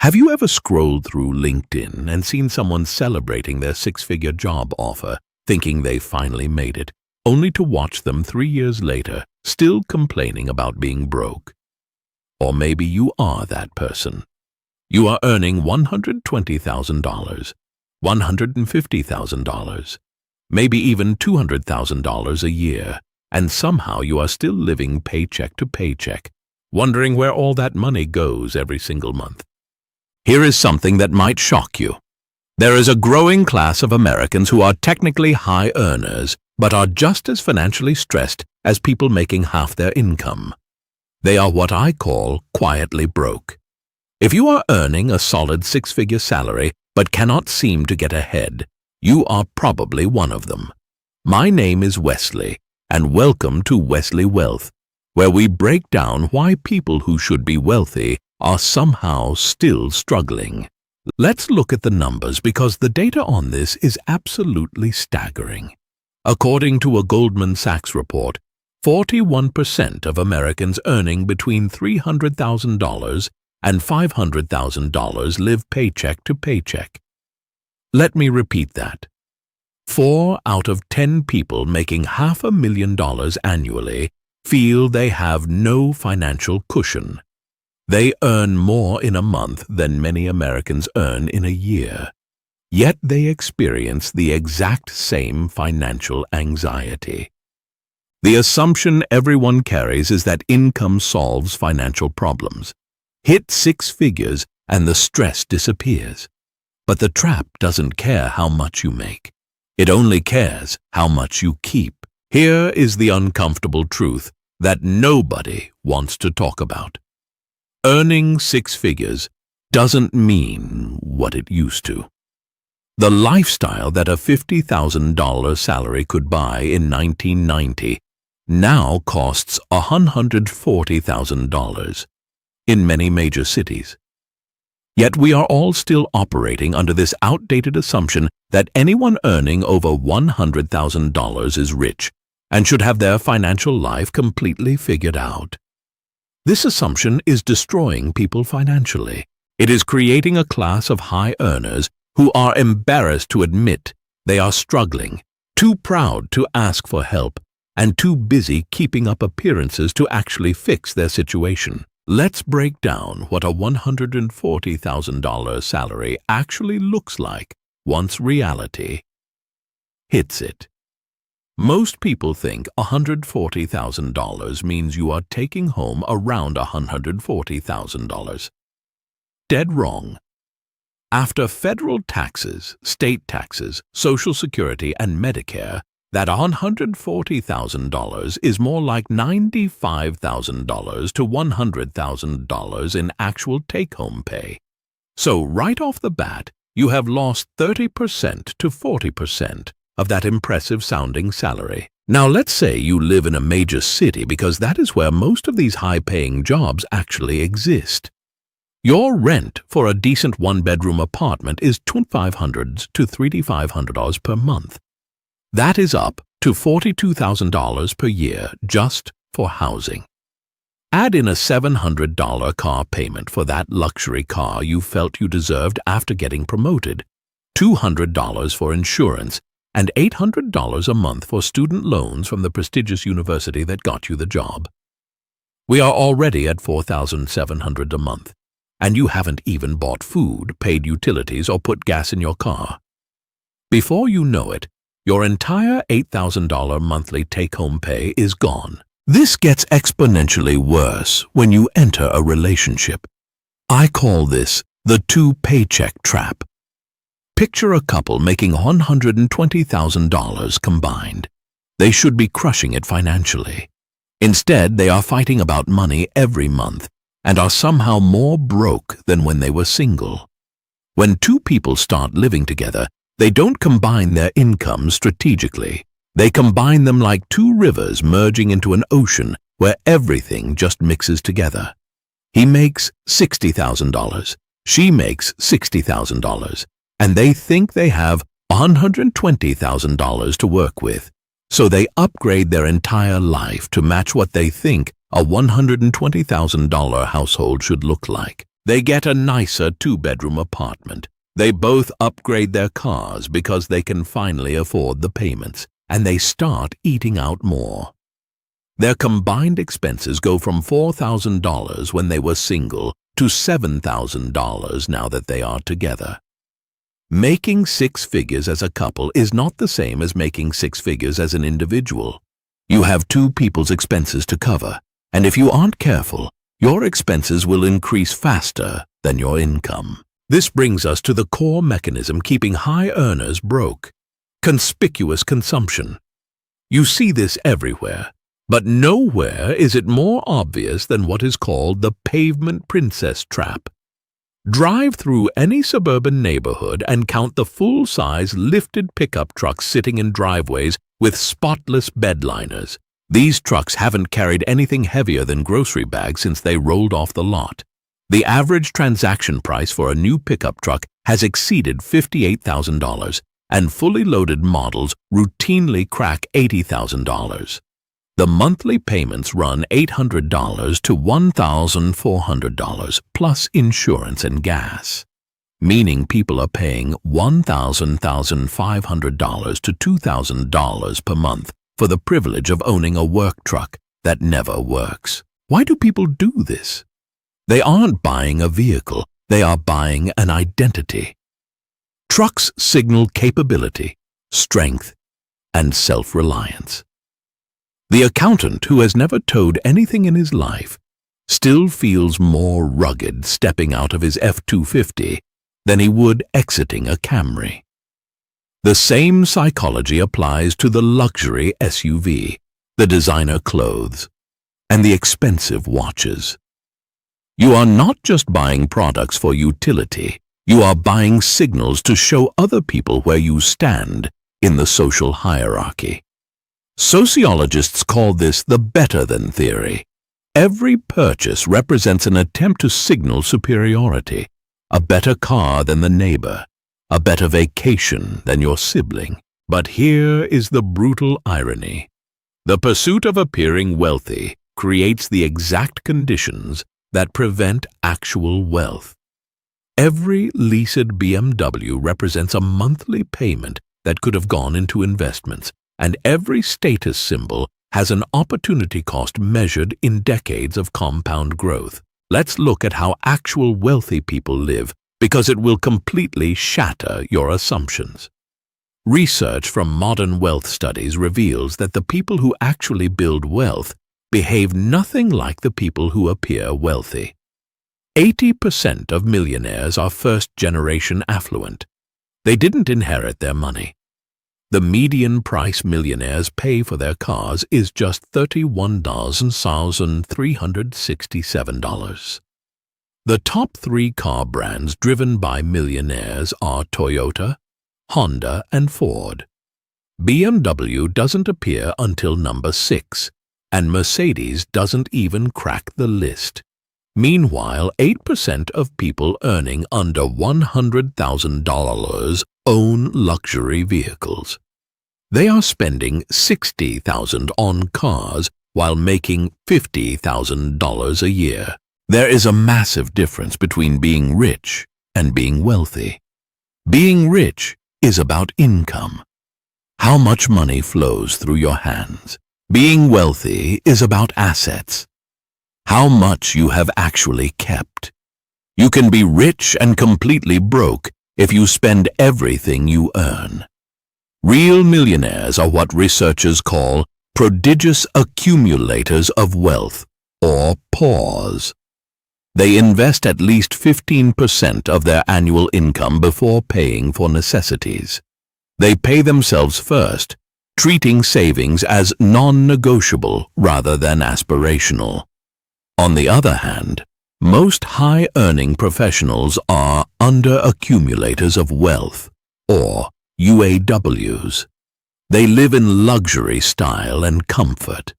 Have you ever scrolled through LinkedIn and seen someone celebrating their six-figure job offer, thinking they finally made it, only to watch them 3 years later still complaining about being broke? Or maybe you are that person. You are earning $120,000, $150,000, maybe even $200,000 a year, and somehow you are still living paycheck to paycheck, wondering where all that money goes every single month. Here is something that might shock you. There is a growing class of Americans who are technically high earners, but are just as financially stressed as people making half their income. They are what I call quietly broke. If you are earning a solid six-figure salary but cannot seem to get ahead, you are probably one of them. My name is Wesley, and welcome to Wesley Wealth, where we break down why people who should be wealthy are somehow still struggling. Let's look at the numbers because the data on this is absolutely staggering. According to a Goldman Sachs report, 41% of Americans earning between $300,000 and $500,000 live paycheck to paycheck. Let me repeat that. 4 out of 10 people making $500,000 annually feel they have no financial cushion. They earn more in a month than many Americans earn in a year, yet they experience the exact same financial anxiety. The assumption everyone carries is that income solves financial problems. Hit 6 figures and the stress disappears. But the trap doesn't care how much you make. It only cares how much you keep. Here is the uncomfortable truth that nobody wants to talk about. Earning 6 figures doesn't mean what it used to. The lifestyle that a $50,000 salary could buy in 1990 now costs $140,000 in many major cities. Yet we are all still operating under this outdated assumption that anyone earning over $100,000 is rich and should have their financial life completely figured out. This assumption is destroying people financially. It is creating a class of high earners who are embarrassed to admit they are struggling, too proud to ask for help, and too busy keeping up appearances to actually fix their situation. Let's break down what a $140,000 salary actually looks like once reality hits it. Most people think $140,000 means you are taking home around $140,000. Dead wrong. After federal taxes, state taxes, Social Security, and Medicare, that $140,000 is more like $95,000 to $100,000 in actual take-home pay. So right off the bat, you have lost 30% to 40% of that impressive-sounding salary. Now let's say you live in a major city because that is where most of these high-paying jobs actually exist. Your rent for a decent one-bedroom apartment is $2,500 to $3,500 per month. That is up to $42,000 per year just for housing. Add in a $700 car payment for that luxury car you felt you deserved after getting promoted, $200 for insurance, and $800 a month for student loans from the prestigious university that got you the job. We are already at $4,700 a month, and you haven't even bought food, paid utilities, or put gas in your car. Before you know it, your entire $8,000 monthly take-home pay is gone. This gets exponentially worse when you enter a relationship. I call this the two-paycheck trap. Picture a couple making $120,000 combined. They should be crushing it financially. Instead, they are fighting about money every month and are somehow more broke than when they were single. When two people start living together, they don't combine their incomes strategically. They combine them like two rivers merging into an ocean where everything just mixes together. He makes $60,000. She makes $60,000. And they think they have $120,000 to work with. So they upgrade their entire life to match what they think a $120,000 household should look like. They get a nicer two-bedroom apartment. They both upgrade their cars because they can finally afford the payments, and they start eating out more. Their combined expenses go from $4,000 when they were single to $7,000 now that they are together. Making six figures as a couple is not the same as making six figures as an individual. You have two people's expenses to cover, and if you aren't careful, your expenses will increase faster than your income. This brings us to the core mechanism keeping high earners broke: conspicuous consumption. You see this everywhere, but nowhere is it more obvious than what is called the Pavement Princess trap. Drive through any suburban neighborhood and count the full-size lifted pickup trucks sitting in driveways with spotless bedliners. These trucks haven't carried anything heavier than grocery bags since they rolled off the lot. The average transaction price for a new pickup truck has exceeded $58,000, and fully loaded models routinely crack $80,000. The monthly payments run $800 to $1,400 plus insurance and gas, meaning people are paying $1,500 to $2,000 per month for the privilege of owning a work truck that never works. Why do people do this? They aren't buying a vehicle, they are buying an identity. Trucks signal capability, strength, and self-reliance. The accountant who has never towed anything in his life still feels more rugged stepping out of his F-250 than he would exiting a Camry. The same psychology applies to the luxury SUV, the designer clothes, and the expensive watches. You are not just buying products for utility, you are buying signals to show other people where you stand in the social hierarchy. Sociologists call this the better-than theory. Every purchase represents an attempt to signal superiority: a better car than the neighbor, a better vacation than your sibling. But here is the brutal irony. The pursuit of appearing wealthy creates the exact conditions that prevent actual wealth. Every leased BMW represents a monthly payment that could have gone into investments, and every status symbol has an opportunity cost measured in decades of compound growth. Let's look at how actual wealthy people live, because it will completely shatter your assumptions. Research from modern wealth studies reveals that the people who actually build wealth behave nothing like the people who appear wealthy. 80% of millionaires are first-generation affluent. They didn't inherit their money. The median price millionaires pay for their cars is just $31,367. The top three car brands driven by millionaires are Toyota, Honda, and Ford. BMW doesn't appear until number 6, and Mercedes doesn't even crack the list. Meanwhile, 8% of people earning under $100,000 own luxury vehicles. They are spending $60,000 on cars while making $50,000 a year. There is a massive difference between being rich and being wealthy. Being rich is about income. How much money flows through your hands. Being wealthy is about assets. How much you have actually kept. You can be rich and completely broke if you spend everything you earn. Real millionaires are what researchers call prodigious accumulators of wealth, or PAWs. They invest at least 15% of their annual income before paying for necessities. They pay themselves first, treating savings as non-negotiable rather than aspirational. On the other hand, most high-earning professionals are under-accumulators of wealth, or UAWs. They live in luxury, style, and comfort.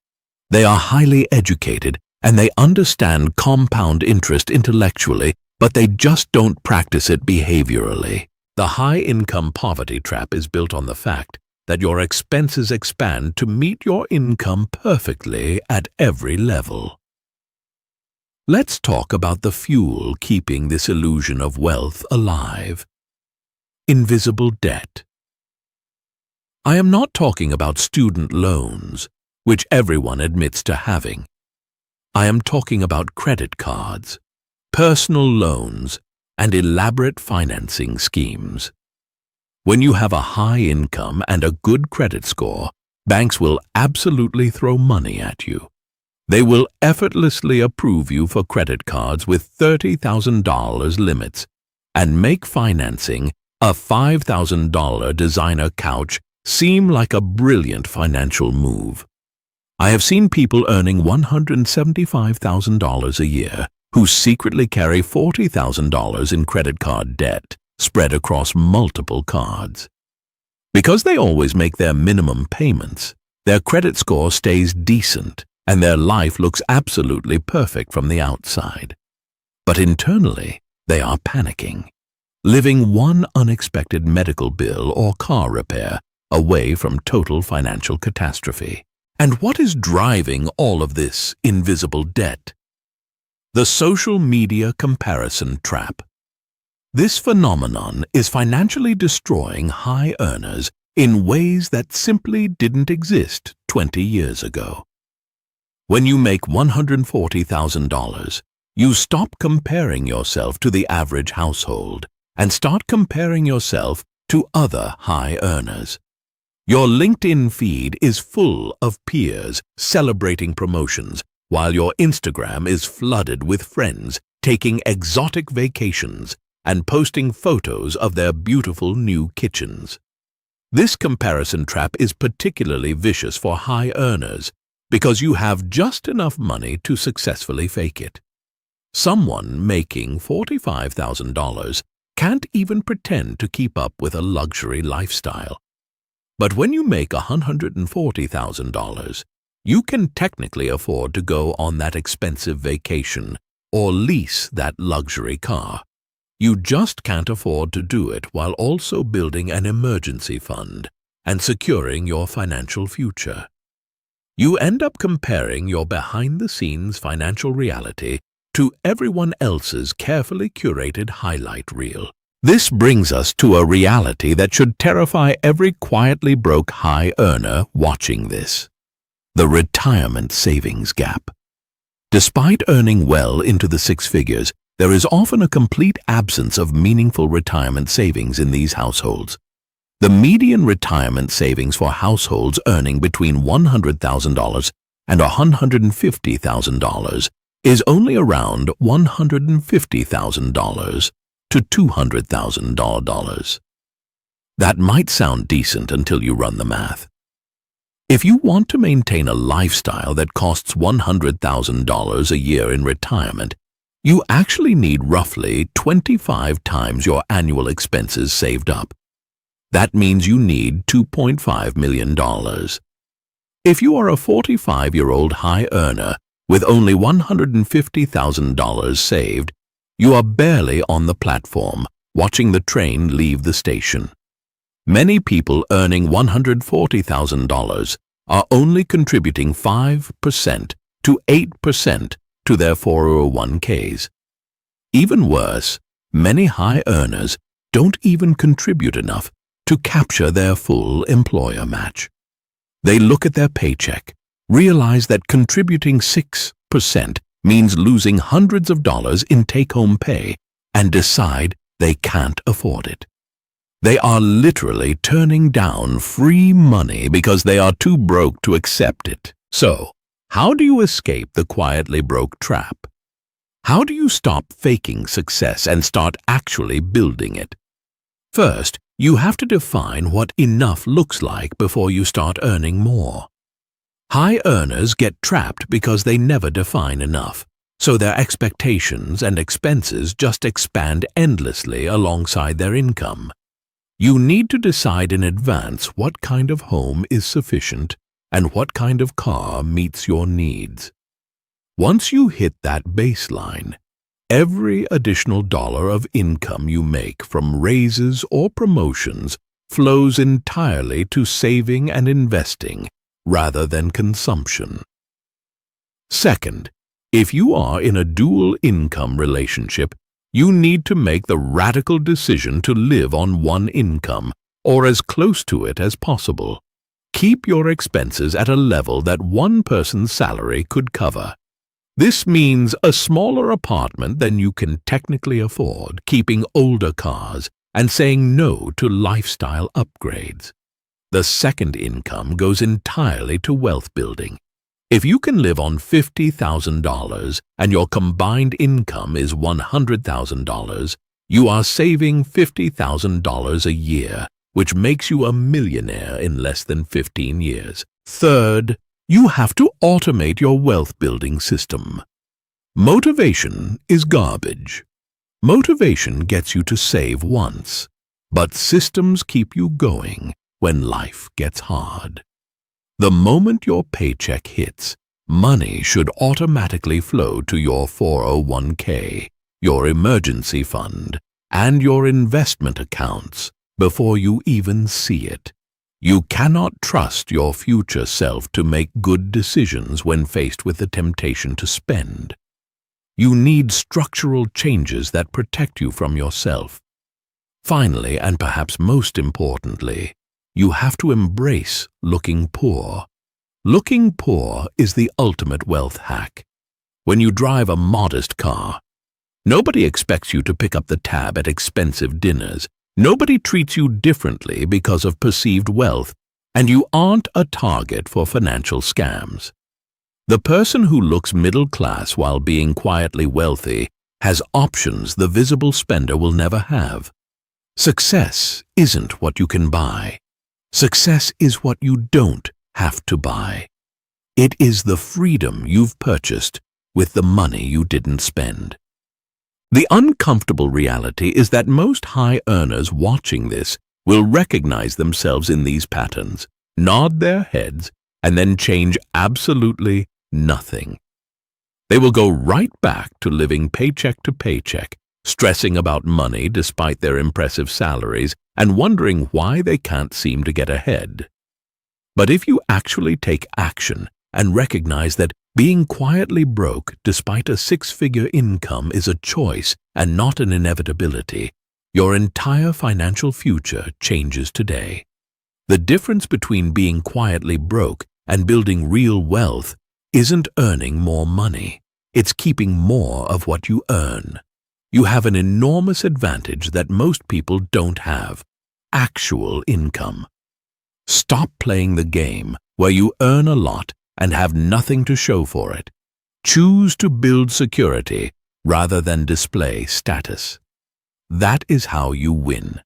They are highly educated, and they understand compound interest intellectually, but they just don't practice it behaviorally. The high-income poverty trap is built on the fact that your expenses expand to meet your income perfectly at every level. Let's talk about the fuel keeping this illusion of wealth alive. Invisible debt. I am not talking about student loans, which everyone admits to having. I am talking about credit cards, personal loans, and elaborate financing schemes. When you have a high income and a good credit score, banks will absolutely throw money at you. They will effortlessly approve you for credit cards with $30,000 limits and make financing a $5,000 designer couch seem like a brilliant financial move. I have seen people earning $175,000 a year who secretly carry $40,000 in credit card debt spread across multiple cards. Because they always make their minimum payments, their credit score stays decent and their life looks absolutely perfect from the outside. But internally, they are panicking, living one unexpected medical bill or car repair away from total financial catastrophe. And what is driving all of this invisible debt? The social media comparison trap. This phenomenon is financially destroying high earners in ways that simply didn't exist 20 years ago. When you make $140,000, you stop comparing yourself to the average household and start comparing yourself to other high earners. Your LinkedIn feed is full of peers celebrating promotions, while your Instagram is flooded with friends taking exotic vacations and posting photos of their beautiful new kitchens. This comparison trap is particularly vicious for high earners because you have just enough money to successfully fake it. Someone making $45,000 can't even pretend to keep up with a luxury lifestyle. But when you make $140,000, you can technically afford to go on that expensive vacation or lease that luxury car. You just can't afford to do it while also building an emergency fund and securing your financial future. You end up comparing your behind-the-scenes financial reality to everyone else's carefully curated highlight reel. This brings us to a reality that should terrify every quietly broke high earner watching this: the retirement savings gap. Despite earning well into the six figures, there is often a complete absence of meaningful retirement savings in these households. The median retirement savings for households earning between $100,000 and $150,000 is only around $150,000 to $200,000. That might sound decent until you run the math. If you want to maintain a lifestyle that costs $100,000 a year in retirement, you actually need roughly 25 times your annual expenses saved up. That means you need $2.5 million. If you are a 45-year-old high earner with only $150,000 saved, you are barely on the platform, watching the train leave the station. Many people earning $140,000 are only contributing 5% to 8% to their 401ks. Even worse, many high earners don't even contribute enough to capture their full employer match. They look at their paycheck, realize that contributing 6% means losing hundreds of dollars in take-home pay, and decide they can't afford it. They are literally turning down free money because they are too broke to accept it. So, how do you escape the quietly broke trap? How do you stop faking success and start actually building it? First, you have to define what enough looks like before you start earning more. High earners get trapped because they never define enough, so their expectations and expenses just expand endlessly alongside their income. You need to decide in advance what kind of home is sufficient and what kind of car meets your needs. Once you hit that baseline, every additional dollar of income you make from raises or promotions flows entirely to saving and investing rather than consumption. Second, If you are in a dual income relationship, you need to make the radical decision to live on one income, or as close to it as possible. Keep your expenses at a level that one person's salary could cover. This means a smaller apartment than you can technically afford, keeping older cars, and saying no to lifestyle upgrades. The second income goes entirely to wealth building. If you can live on $50,000 and your combined income is $100,000, you are saving $50,000 a year, which makes you a millionaire in less than 15 years. Third, you have to automate your wealth building system. Motivation is garbage. Motivation gets you to save once, but systems keep you going when life gets hard. The moment your paycheck hits, money should automatically flow to your 401k, your emergency fund, and your investment accounts before you even see it. You cannot trust your future self to make good decisions when faced with the temptation to spend. You need structural changes that protect you from yourself. Finally, and perhaps most importantly, you have to embrace looking poor. Looking poor is the ultimate wealth hack. When you drive a modest car, nobody expects you to pick up the tab at expensive dinners. Nobody treats you differently because of perceived wealth, and you aren't a target for financial scams. The person who looks middle class while being quietly wealthy has options the visible spender will never have. Success isn't what you can buy. Success is what you don't have to buy. It is the freedom you've purchased with the money you didn't spend. The uncomfortable reality is that most high earners watching this will recognize themselves in these patterns, nod their heads, and then change absolutely nothing. They will go right back to living paycheck to paycheck, stressing about money despite their impressive salaries and wondering why they can't seem to get ahead. But if you actually take action and recognize that being quietly broke despite a six-figure income is a choice and not an inevitability, your entire financial future changes today. The difference between being quietly broke and building real wealth isn't earning more money. It's keeping more of what you earn. You have an enormous advantage that most people don't have: actual income. Stop playing the game where you earn a lot and have nothing to show for it. Choose to build security rather than display status. That is how you win.